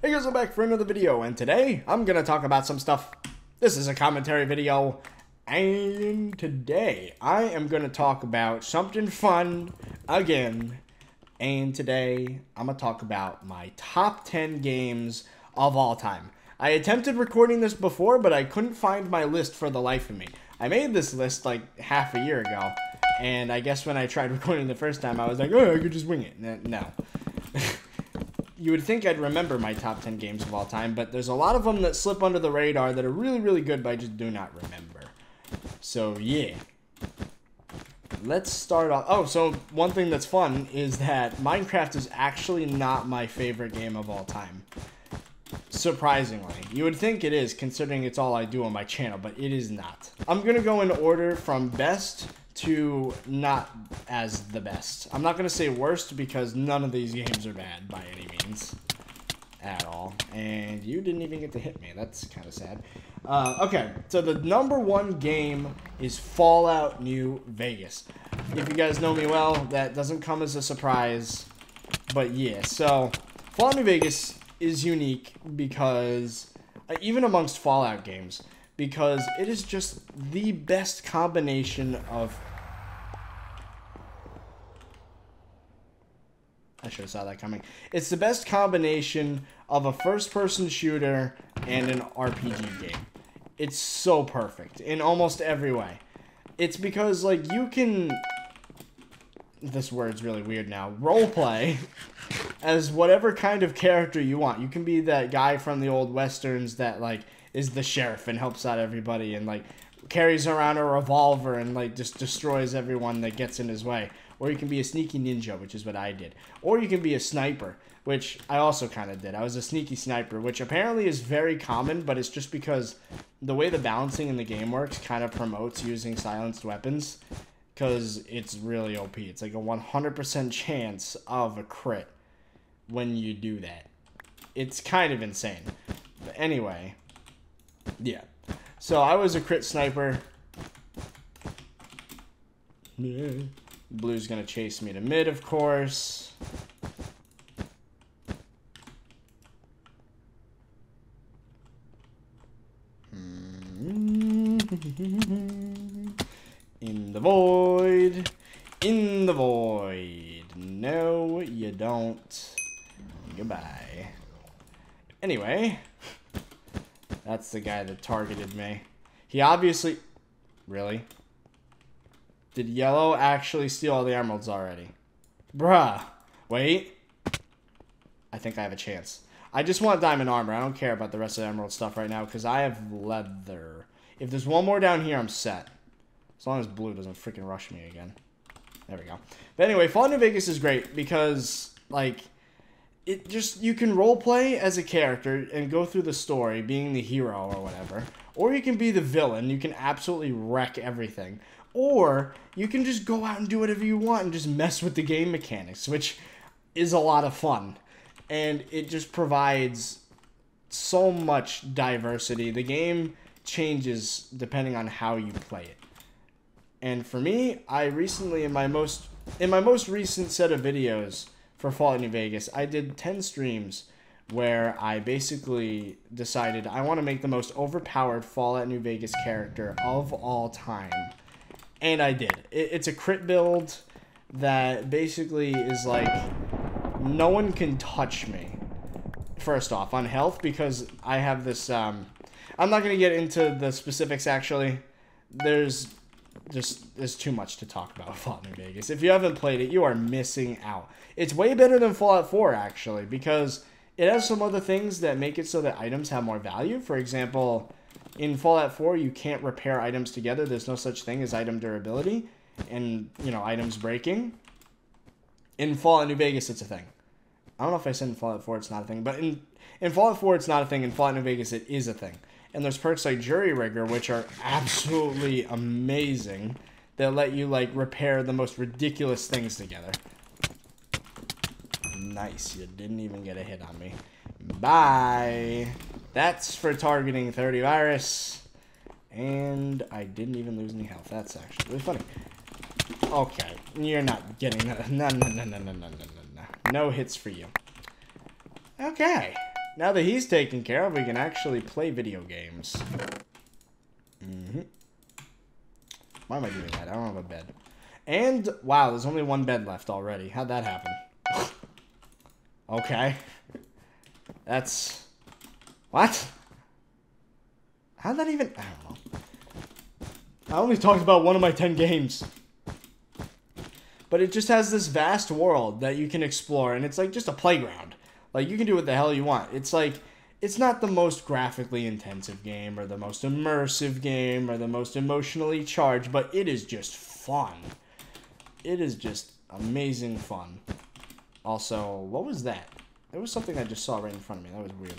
Hey guys, I'm back for another video, and today I'm gonna talk about some stuff. This is a commentary video, and today I am gonna talk about something fun again. And today I'm gonna talk about my top 10 games of all time. I attempted recording this before, but I couldn't find my list for the life of me. I made this list like half a year ago, and I guess when I tried recording the first time, I was like, oh, I could just wing it. No. You would think I'd remember my top 10 games of all time, but there's a lot of them that slip under the radar that are really, really good, but I just do not remember. So, yeah. Let's start off. Oh, so one thing that's fun is that Minecraft is actually not my favorite game of all time. Surprisingly. You would think it is, considering it's all I do on my channel, but it is not. I'm going to go in order from best to not as the best. I'm not going to say worst because none of these games are bad by any means at all. And you didn't even get to hit me. That's kind of sad. Okay, so the number one game is Fallout New Vegas. If you guys know me well, that doesn't come as a surprise. But yeah, so Fallout New Vegas is unique because, even amongst Fallout games, because it is just the best combination of... I should have saw that coming. It's the best combination of a first-person shooter and an RPG game. It's so perfect in almost every way. It's because, like, you can... This word's really weird now. Roleplay as whatever kind of character you want. You can be that guy from the old westerns that, like, is the sheriff and helps out everybody and, like, carries around a revolver and, like, just destroys everyone that gets in his way. Or you can be a sneaky ninja, which is what I did. Or you can be a sniper, which I also kind of did. I was a sneaky sniper, which apparently is very common, but it's just because the way the balancing in the game works kind of promotes using silenced weapons, because it's really OP. It's like a 100% chance of a crit when you do that. It's kind of insane. But anyway, yeah. So I was a crit sniper. Yeah. Blue's gonna chase me to mid, of course. In the void. In the void. No, you don't. Goodbye. Anyway. That's the guy that targeted me. He obviously... Really? Did yellow actually steal all the emeralds already? Bruh. Wait. I think I have a chance. I just want diamond armor. I don't care about the rest of the emerald stuff right now because I have leather. If there's one more down here, I'm set. As long as blue doesn't freaking rush me again. There we go. But anyway, Fallout New Vegas is great because, like, it just, you can roleplay as a character and go through the story being the hero or whatever. Or you can be the villain. You can absolutely wreck everything. Or you can just go out and do whatever you want and just mess with the game mechanics, which is a lot of fun. And it just provides so much diversity. The game changes depending on how you play it. And for me, I recently, in my most recent set of videos for Fallout New Vegas, I did 10 streams where I basically decided I want to make the most overpowered Fallout New Vegas character of all time. And I did. It's a crit build that basically is like, no one can touch me. First off, on health, because I have this, I'm not going to get into the specifics, actually. There's too much to talk about with Fallout New Vegas. If you haven't played it, you are missing out. It's way better than Fallout 4, actually, because it has some other things that make it so that items have more value. For example... In Fallout 4, you can't repair items together. There's no such thing as item durability and, you know, items breaking. In Fallout New Vegas, it's a thing. I don't know if I said in Fallout 4 it's not a thing, but in Fallout 4 it's not a thing. In Fallout New Vegas, it is a thing. And there's perks like Jury Rigger, which are absolutely amazing, that let you, like, repair the most ridiculous things together. Nice. You didn't even get a hit on me. Bye. That's for targeting ThirtyVirus. And I didn't even lose any health. That's actually really funny. Okay, you're not getting that. No. No hits for you. Okay. now that he's taken care of, we can actually play video games. Why am I doing that? I don't have a bed. And, wow, there's only one bed left already. How'd that happen? Okay. That's... What? How'd that even... I don't know. I only talked about one of my 10 games. But it just has this vast world that you can explore, and it's like just a playground. Like, you can do what the hell you want. It's like... It's not the most graphically intensive game, or the most immersive game, or the most emotionally charged, but it is just fun. It is just amazing fun. Also, what was that? There was something I just saw right in front of me. That was weird.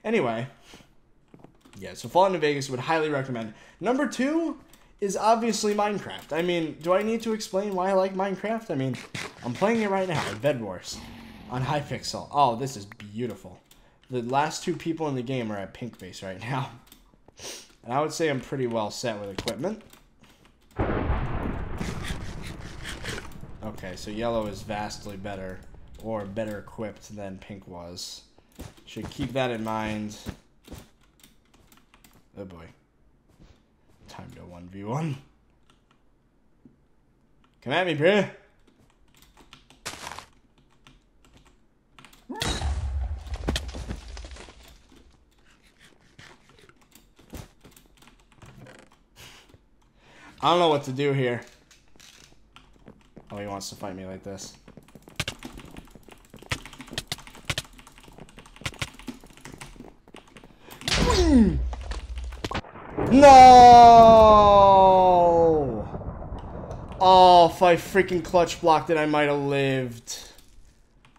Anyway. Yeah, so Fallout New Vegas would highly recommend. Number 2 is obviously Minecraft. I mean, do I need to explain why I like Minecraft? I mean, I'm playing it right now at Bed Wars on Hypixel. Oh, this is beautiful. The last 2 people in the game are at pink base right now. And I would say I'm pretty well set with equipment. Okay, so yellow is vastly better, or better equipped than pink was. Should keep that in mind. Oh boy. Time to 1v1. Come at me, bruh. I don't know what to do here. Oh, he wants to fight me like this. No! Oh, if I freaking clutch blocked it, I might have lived.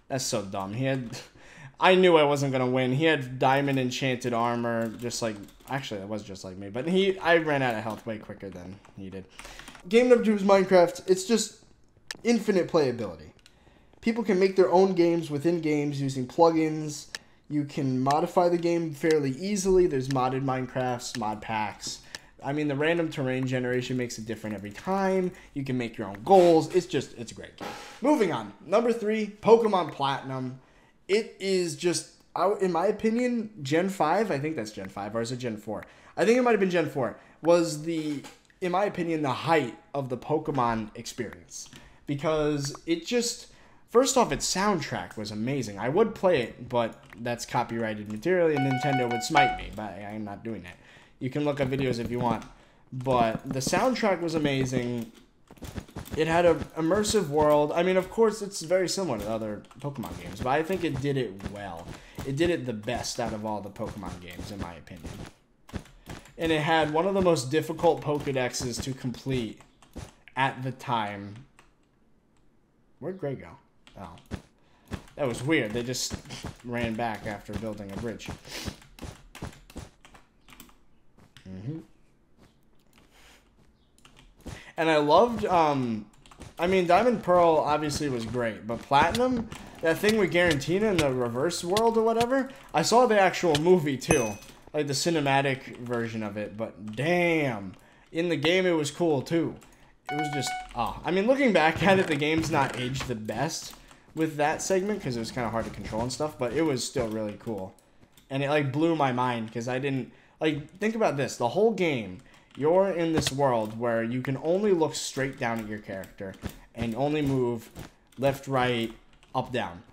That's so dumb. He had... I knew I wasn't going to win. He had diamond enchanted armor, just like... Actually, that was just like me. But I ran out of health way quicker than he did. Game number 2 is Minecraft. It's just infinite playability. People can make their own games within games using plugins. You can modify the game fairly easily. There's modded Minecrafts, mod packs. I mean, the random terrain generation makes it different every time. You can make your own goals. It's a great game. Moving on. Number 3, Pokemon Platinum. It is just... in my opinion, Gen 5, I think that's Gen 5, or is it Gen 4? I think it might have been Gen 4, was in my opinion, the height of the Pokemon experience. Because it just, first off, its soundtrack was amazing. I would play it, but that's copyrighted material, and Nintendo would smite me, but I'm not doing that. You can look up videos if you want. But the soundtrack was amazing. It had an immersive world. I mean, of course, it's very similar to other Pokemon games, but I think it did it well. It did it the best out of all the Pokemon games, in my opinion. And it had one of the most difficult Pokedexes to complete at the time. Where'd Gray go? Oh. That was weird. They just ran back after building a bridge. And I loved, I mean, Diamond Pearl obviously was great, but Platinum, that thing with Garantina in the reverse world or whatever, I saw the actual movie too, like the cinematic version of it, but damn, in the game it was cool too. It was just, I mean, looking back at it, the game's not aged the best with that segment, because it was kind of hard to control and stuff, but it was still really cool. And it, like, blew my mind, because I didn't, like, think about this, the whole game... You're in this world where you can only look straight down at your character and only move left, right, up, down.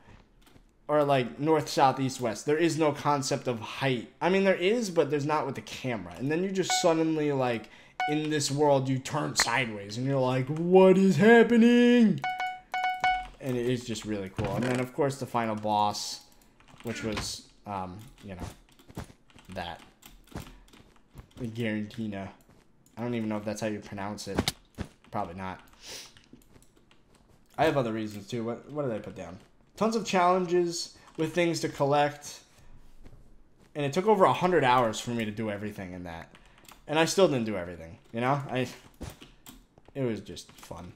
Or like north, south, east, west. There is no concept of height. I mean, there is, but there's not with the camera. And then you just suddenly, like, in this world, you turn sideways and you're like, what is happening? And it is just really cool. And then, of course, the final boss, which was, you know, that. The Garantina. I don't even know if that's how you pronounce it. Probably not. I have other reasons too. What did I put down? Tons of challenges with things to collect. And it took over 100 hours for me to do everything in that. And I still didn't do everything. You know? It was just fun.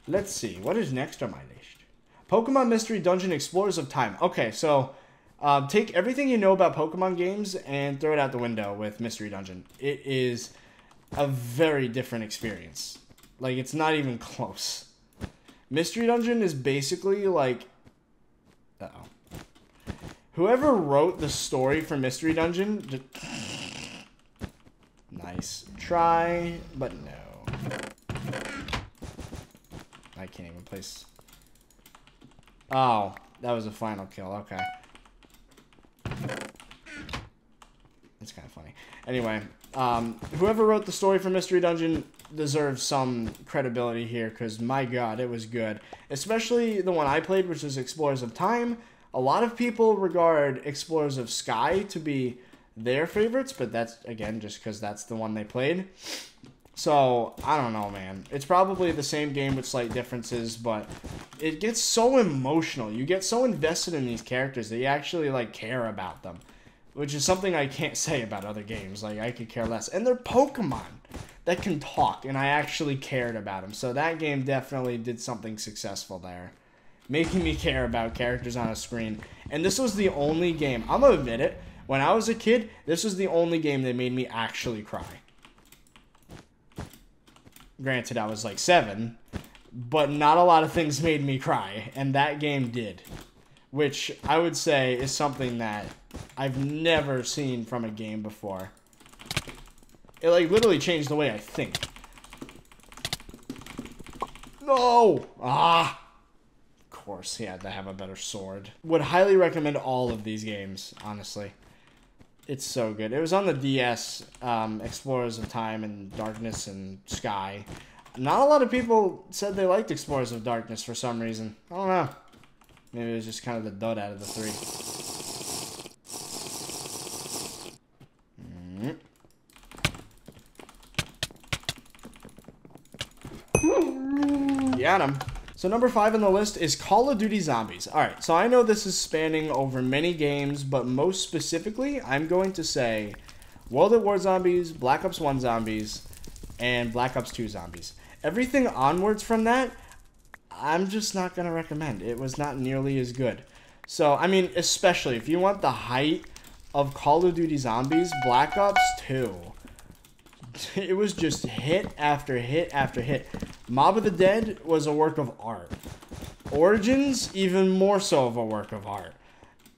Let's see. What is next on my list? Pokemon Mystery Dungeon Explorers of Time. Okay, so... take everything you know about Pokemon games and throw it out the window with Mystery Dungeon. It is a very different experience. Like, it's not even close. Mystery Dungeon is basically, like, Uh-oh. Whoever wrote the story for Mystery Dungeon... Nice try, but no. I can't even place... Oh, that was a final kill. Okay. It's kind of funny. Anyway, whoever wrote the story for Mystery Dungeon deserves some credibility here, because my god, it was good. Especially the one I played, which is Explorers of Time. A lot of people regard Explorers of Sky to be their favorites, but that's, again, just because that's the one they played. So, I don't know, man. It's probably the same game with slight differences, but it gets so emotional. You get so invested in these characters that you actually, like, care about them. Which is something I can't say about other games. Like, I could care less. And they're Pokemon that can talk, and I actually cared about them. So that game definitely did something successful there. Making me care about characters on a screen. And this was the only game, I'm gonna admit it, when I was a kid, this was the only game that made me actually cry. Granted, I was like 7, but not a lot of things made me cry, and that game did. Which I would say is something that I've never seen from a game before. It, like, literally changed the way I think. No! Ah! Of course, he had to have a better sword. Would highly recommend all of these games, honestly. It's so good. It was on the DS, Explorers of Time and Darkness and Sky. Not a lot of people said they liked Explorers of Darkness for some reason. I don't know. Maybe it was just kind of the dud out of the 3. Got him. So number 5 on the list is Call of Duty Zombies. Alright, so I know this is spanning over many games, but most specifically, I'm going to say World at War Zombies, Black Ops 1 Zombies, and Black Ops 2 Zombies. Everything onwards from that, I'm just not going to recommend. It was not nearly as good. So, I mean, especially if you want the height of Call of Duty Zombies, Black Ops 2. It was just hit after hit after hit. Mob of the Dead was a work of art. Origins, even more so of a work of art.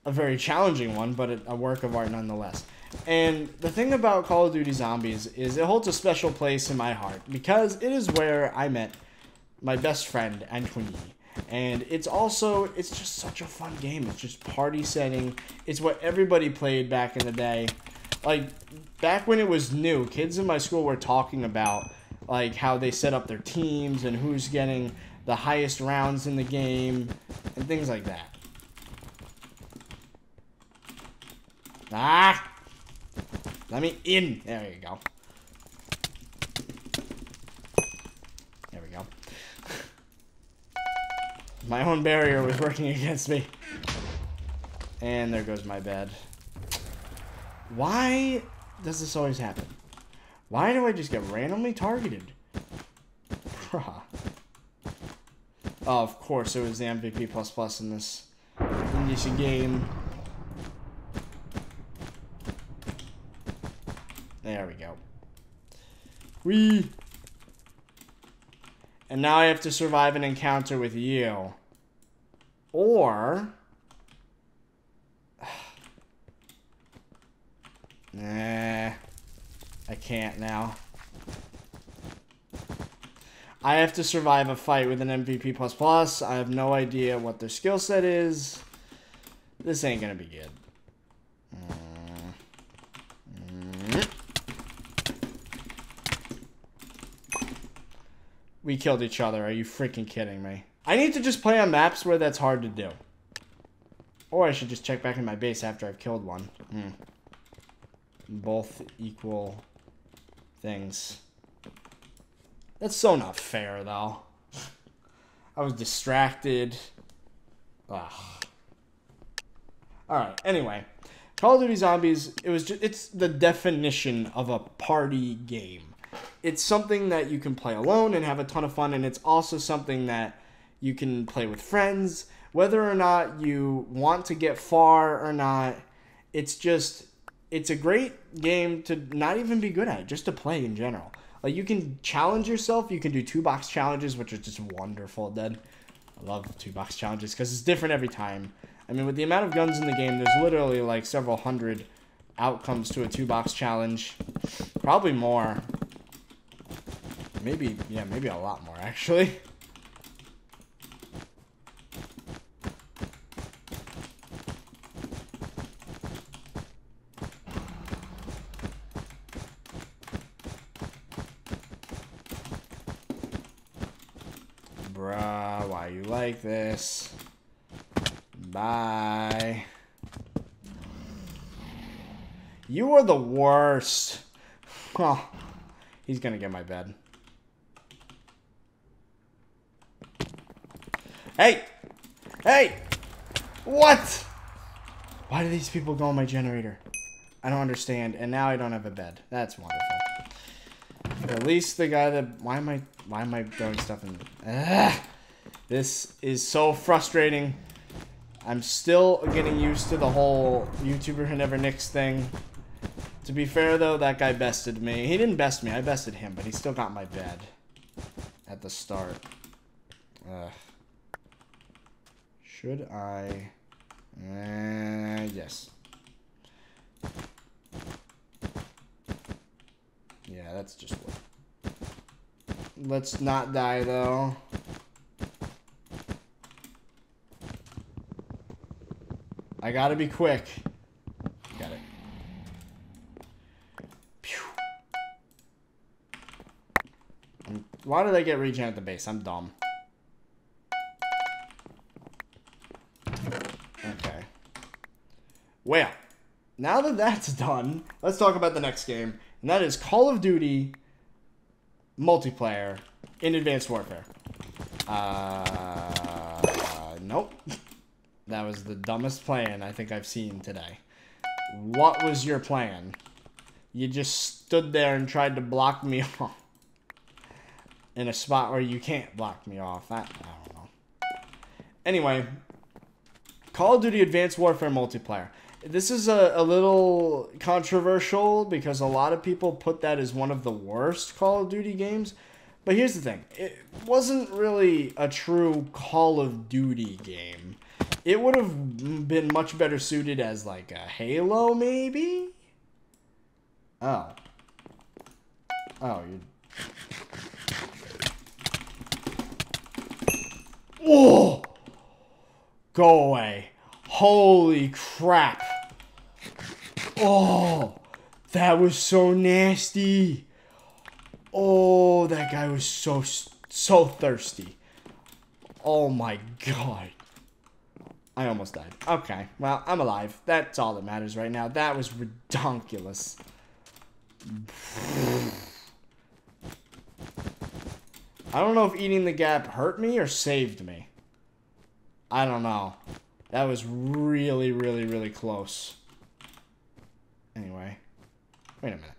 A very challenging one, but a work of art nonetheless. And the thing about Call of Duty Zombies is it holds a special place in my heart, because it is where I met my best friend, Antoine. And it's just such a fun game. It's just party setting. It's what everybody played back in the day. Like, back when it was new, kids in my school were talking about, like, how they set up their teams and who's getting the highest rounds in the game and things like that. Ah! Let me in. There you go. There we go. My own barrier was working against me. And there goes my bed. Why does this always happen? Why do I just get randomly targeted? Bruh. Oh, of course, it was the MVP++ in this game. There we go. Whee! And now I have to survive an encounter with you. Or... Nah, I can't now. I have to survive a fight with an MVP++. I have no idea what their skill set is. This ain't gonna be good. We killed each other. Are you freaking kidding me? I need to just play on maps where that's hard to do. Or I should just check back in my base after I've killed one. Both equal things. That's so not fair, though. I was distracted. Ugh. Alright, anyway. Call of Duty Zombies, it's the definition of a party game. It's something that you can play alone and have a ton of fun, and it's also something that you can play with friends. Whether or not you want to get far or not, it's a great game to not even be good at, just to play in general. Like, you can challenge yourself. You can do 2-box challenges, which are just wonderful, dude. I love 2-box challenges because it's different every time. I mean, with the amount of guns in the game, there's literally like several hundred outcomes to a 2-box challenge. Probably more. Maybe, yeah, maybe a lot more, actually. Bruh, why you like this? Bye. You are the worst. Oh, he's gonna get my bed. Hey! Hey! What? Why do these people go on my generator? I don't understand. And now I don't have a bed. That's wonderful. At least the guy that... Why am I throwing stuff in... This is so frustrating. I'm still getting used to the whole YouTuber who never nicks thing. To be fair, though, that guy bested me. He didn't best me. I bested him, but he still got my bed at the start. Should I... yes. Yeah, that's just what... Let's not die, though. I gotta be quick. Got it. Pew. Why did I get regen at the base? I'm dumb. Okay. Well, now that that's done, let's talk about the next game. And that is Call of Duty multiplayer in Advanced Warfare. Nope. That was the dumbest plan I think I've seen today. What was your plan? You just stood there and tried to block me off. In a spot where you can't block me off. I don't know. Anyway. Call of Duty Advanced Warfare multiplayer. This is a little controversial because a lot of people put that as one of the worst Call of Duty games. But here's the thing. It wasn't really a true Call of Duty game. It would have been much better suited as like a Halo, maybe? Oh. Oh, you... Oh! Go away. Holy crap. Oh, that was so nasty. Oh, that guy was so thirsty. Oh my god. I almost died. Okay, well, I'm alive. That's all that matters right now. That was redonkulous. I don't know if eating the gap hurt me or saved me. I don't know. That was really, really, really close. Anyway. Wait a minute.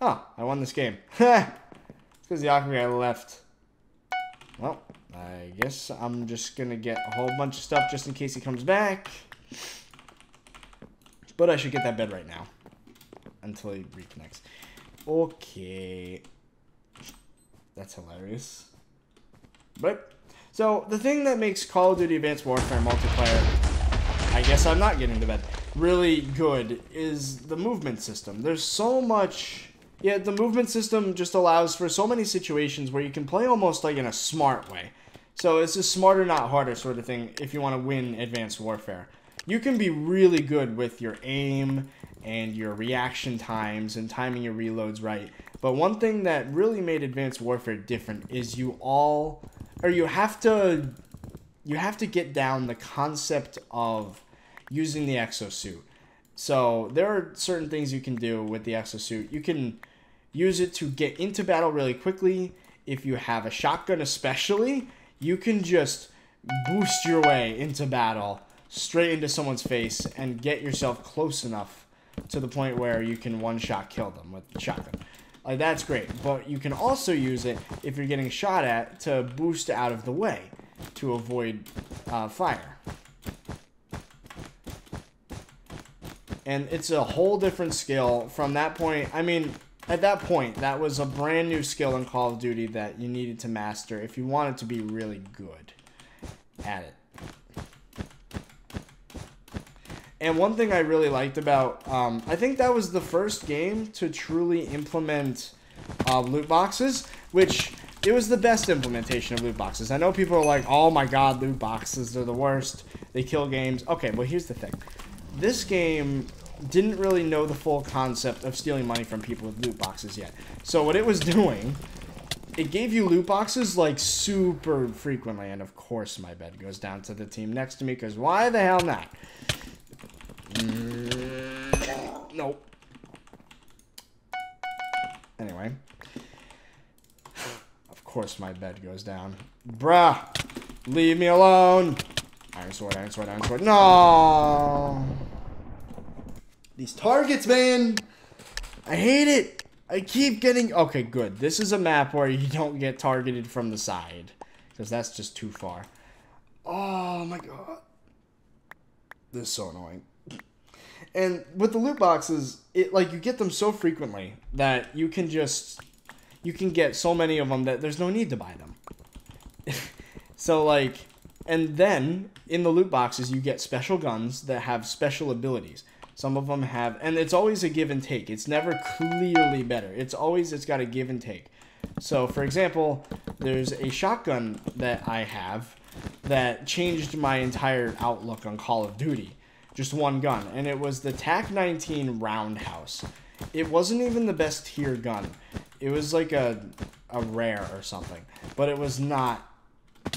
Oh, I won this game. It's because the Aqua guy left. Well, I guess I'm just going to get a whole bunch of stuff just in case he comes back. But I should get that bed right now. Until he reconnects. Okay. That's hilarious. But, so, the thing that makes Call of Duty Advanced Warfare multiplayer, I guess I'm not getting to bed, really good is the movement system. There's so much... Yeah, the movement system just allows for so many situations where you can play almost like in a smart way. So it's a smarter, not harder sort of thing if you want to win Advanced Warfare. You can be really good with your aim and your reaction times and timing your reloads right. But one thing that really made Advanced Warfare different is you have to get down the concept of using the exosuit. So there are certain things you can do with the exosuit. You can use it to get into battle really quickly. If you have a shotgun especially, you can just boost your way into battle straight into someone's face and get yourself close enough to the point where you can one-shot kill them with the shotgun. That's great, but you can also use it if you're getting shot at to boost out of the way to avoid fire. And it's a whole different skill from that point. I mean, at that point, that was a brand new skill in Call of Duty that you needed to master if you wanted to be really good at it. And one thing I really liked about, I think that was the first game to truly implement loot boxes, which it was the best implementation of loot boxes. I know people are like, oh my god, loot boxes, they're the worst. They kill games. Okay, well, here's the thing. This game didn't really know the full concept of stealing money from people with loot boxes yet. So what it was doing, it gave you loot boxes like super frequently. And of course my bed goes down to the team next to me, because why the hell not? Nope. Anyway. Of course my bed goes down. Bruh. Leave me alone. Iron sword, iron sword, iron sword. No. These targets, man. I hate it. I keep getting... Okay, good. This is a map where you don't get targeted from the side, because that's just too far. Oh my god. This is so annoying. And with the loot boxes, it like you get them so frequently that you can get so many of them that there's no need to buy them. So like, and then in the loot boxes you get special guns that have special abilities. Some of them have, and it's always a give and take. It's never clearly better. It's got a give and take. So for example, there's a shotgun that I have that changed my entire outlook on Call of Duty. Just one gun, and it was the TAC-19 Roundhouse. It wasn't even the best tier gun. It was like a rare or something, but it was not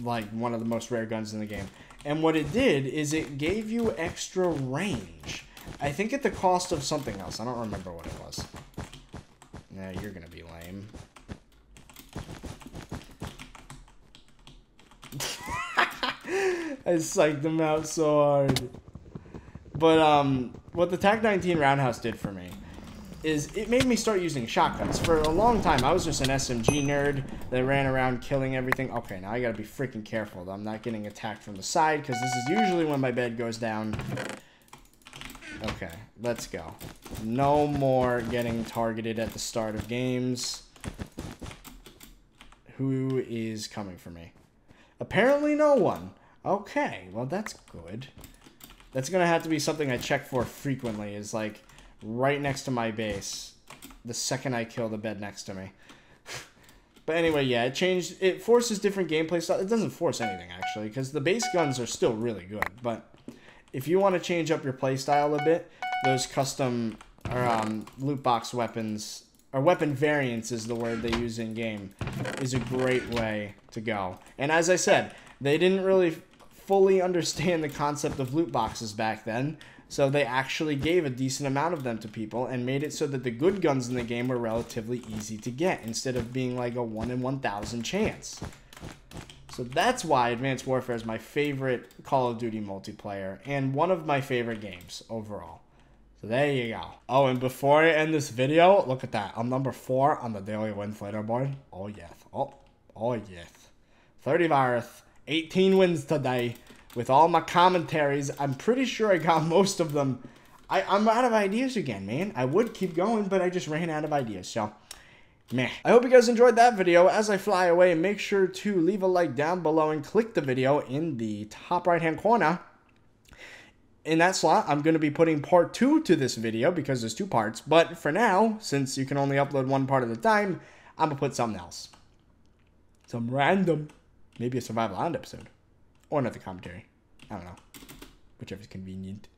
like one of the most rare guns in the game. And what it did is it gave you extra range. I think at the cost of something else. I don't remember what it was. Nah, you're gonna be lame. I psyched them out so hard. But what the TAC-19 Roundhouse did for me is it made me start using shotguns. For a long time, I was just an SMG nerd that ran around killing everything. Okay, now I gotta be freaking careful that I'm not getting attacked from the side, because this is usually when my bed goes down. Okay, let's go. No more getting targeted at the start of games. Who is coming for me? Apparently no one. Okay, well that's good. That's going to have to be something I check for frequently, is like right next to my base the second I kill the bed next to me. But anyway, yeah, it forces different gameplay style. It doesn't force anything, actually, because the base guns are still really good. But if you want to change up your play style a bit, those custom loot box weapons, or weapon variants is the word they use in game, is a great way to go. And as I said, they didn't really fully understand the concept of loot boxes back then, so they actually gave a decent amount of them to people and made it so that the good guns in the game were relatively easy to get, instead of being like a 1 in 1,000 chance. So that's why Advanced Warfare is my favorite Call of Duty multiplayer, and one of my favorite games overall. So there you go. Oh, and before I end this video, look at that. I'm number 4 on the daily wins leaderboard. Oh yes. Oh yes. ThirtyVirus. 18 wins today. With all my commentaries, I'm pretty sure I got most of them. I'm out of ideas again, man. I would keep going, but I just ran out of ideas, so meh. I hope you guys enjoyed that video. As I fly away, make sure to leave a like down below and click the video in the top right-hand corner. In that slot, I'm going to be putting part 2 to this video because there's 2 parts. But for now, since you can only upload 1 part at a time, I'm going to put something else. Some random... Maybe a Survival Island episode. Or another commentary. I don't know. Whichever's convenient.